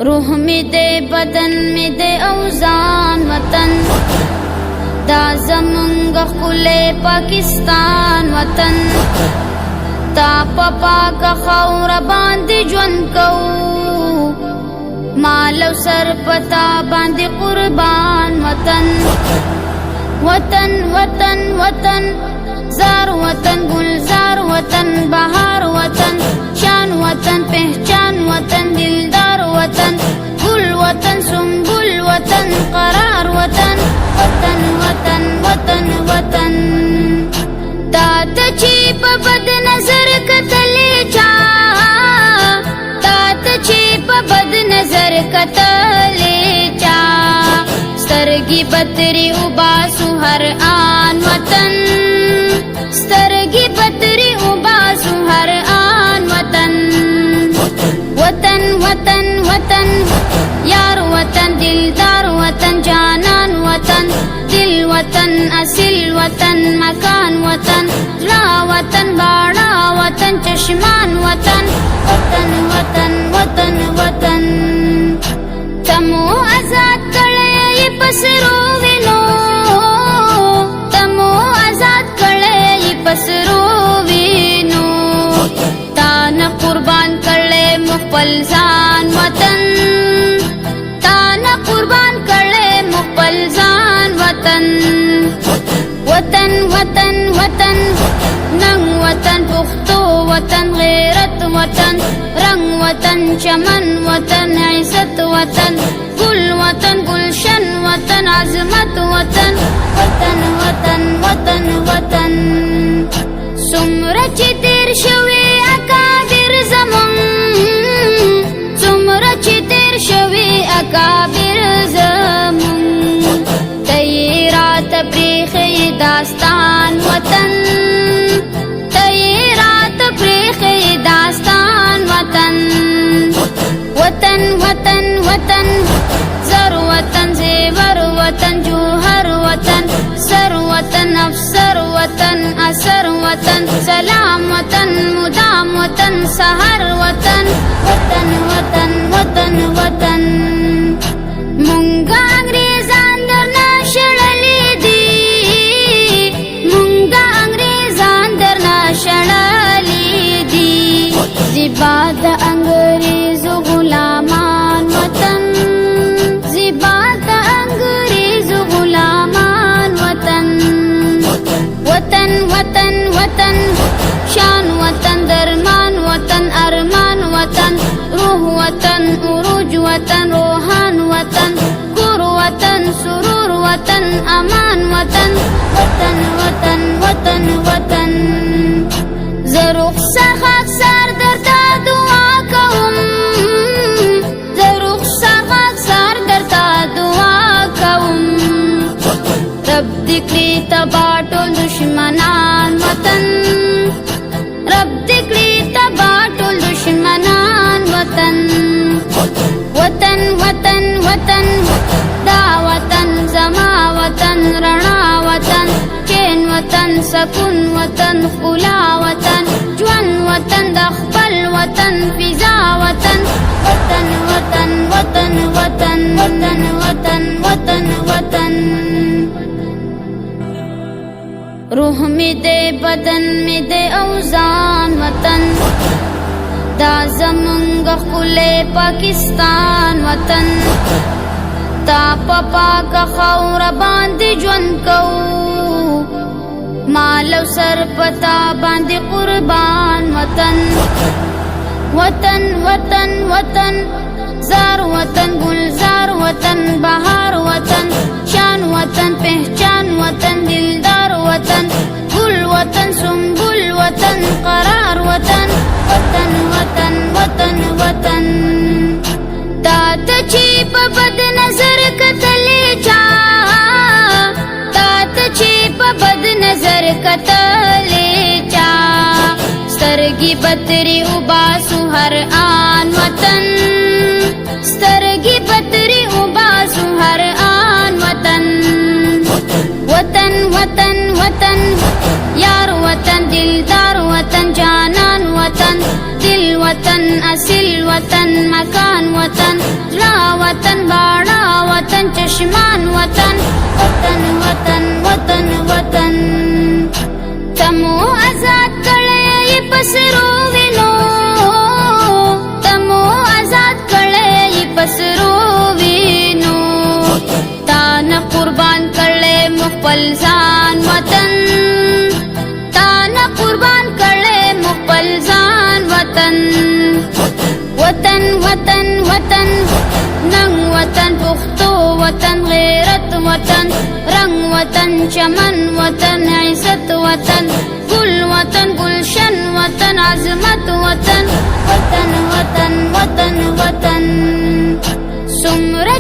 روح می دے بدن می دے اوزان وطن دا زمونږ ښکلی پاکستان وطن تا په پاکه خاوره باندې ژوند کوو مال او سر پتا باندې قربان وطن وطن وطن وطن زار وطن گلزار وطن بہار وطن شان وطن پہچان وطن دلدار وطن گل وطن سنبل وطن قرار وطن وطن وطن وطن وطن تا ته چې په بد نظر کتلې چا تا ته چې په بد نظر کتلې چا سترګې بتري وباسو هر آن وطن سترګې بتري وباسو هر آن وطن وطن وطن وطن یار وطن دلدار وطن جانان وطن دل وطن اصل وطن مکان وطن لا وطن باڑا وطن چشمان وطن وطن وطن وطن وطن تمو آزاد کړی پسرو وینو تمو آزاد کړی پسرو وینو تا نه قربان کړی مخبل ځان وطن تا نه قربان کړی مخبل ځان وطن وطن وطن وطن ننګ وطن پښتو وطن غیرت وطن رنگ وطن چمن وطن عزت وطن گل وطن گلشن وطن عظمت وطن وطن وطن وطن وطن څومره چې تیر شوي اکابر زمون څومره چې تیر شوي اکابر زمون ته یې راته پرېښی داستان وطن ته یې راته پرېښی داستان وطن وطن وطن وطن زر وطن زیور وطن جوهر وطن سر وطن افسر وطن اثر وطن سلام وطن مدام وطن سحر وطن وطن وطن وطن وطن مونږه انګریزان درنه شړلې دي مونږه انګریزان درنه شړلې دي زیبا د انګریزو غلامان وطن زیبا د انګریزو غلامان وطن وطن وطن وطن شان وطن درمان وطن ارمان وطن روح وطن عروج وطن روحان وطن کور وطن سرور وطن امان وطن وطن وطن وطن وطن زروخ سخاک سر درتا دعا کوم زروخ سخاک سر درتا دعا کوم رب دکړي تبا ټول دشمنان وطن رب دکړي تبا ټول دشمنان وطن وطن وطن وطن دا وطن زما وطن رڼا وطن چین وطن سکون وطن ښکلا وطن ژوند وطن د خپل وطن فضا وطن وطن وطن وطن وطن وطن وطن وطن وطن روح می دے بدن می دے اوزان وطن دا زمونږ ښکلی پاکستان وطن تا په پاکه خاوره باندې ژوند کوو مال او سر پتا باندې قربان وطن وطن وطن وطن زار وطن گلزار وطن بہار وطن شان وطن پہچان وطن دلدار وطن گل وطن سنبل وطن قرار وطن وطن وطن وطن وطن تا ته چې په بد نظر کتلې چا تا ته چې په بد نظر کتلې چا سترګې بتري وباسو هر آن وطن سترګې بتري وباسو هر آن وطن وطن وطن وطن یار وطن دلدار وطن جانان وطن دل وطن اصل وطن لکان وطن زړه وطن باڼه وطن چشمان وطن وطن وطن وطن وطن تمو آزاد کړی پسرو وینو تمو آزاد کړی پسرو وینو تا نه قربان کړی خپل ځان وطن تا نه قربان کړی خپل ځان وطن وطن وطن وطن ننګ وطن پښتو وطن غیرت وطن رنگ وطن چمن وطن عزت وطن گل وطن گلشن وطن عظمت وطن وطن وطن وطن وطن سمره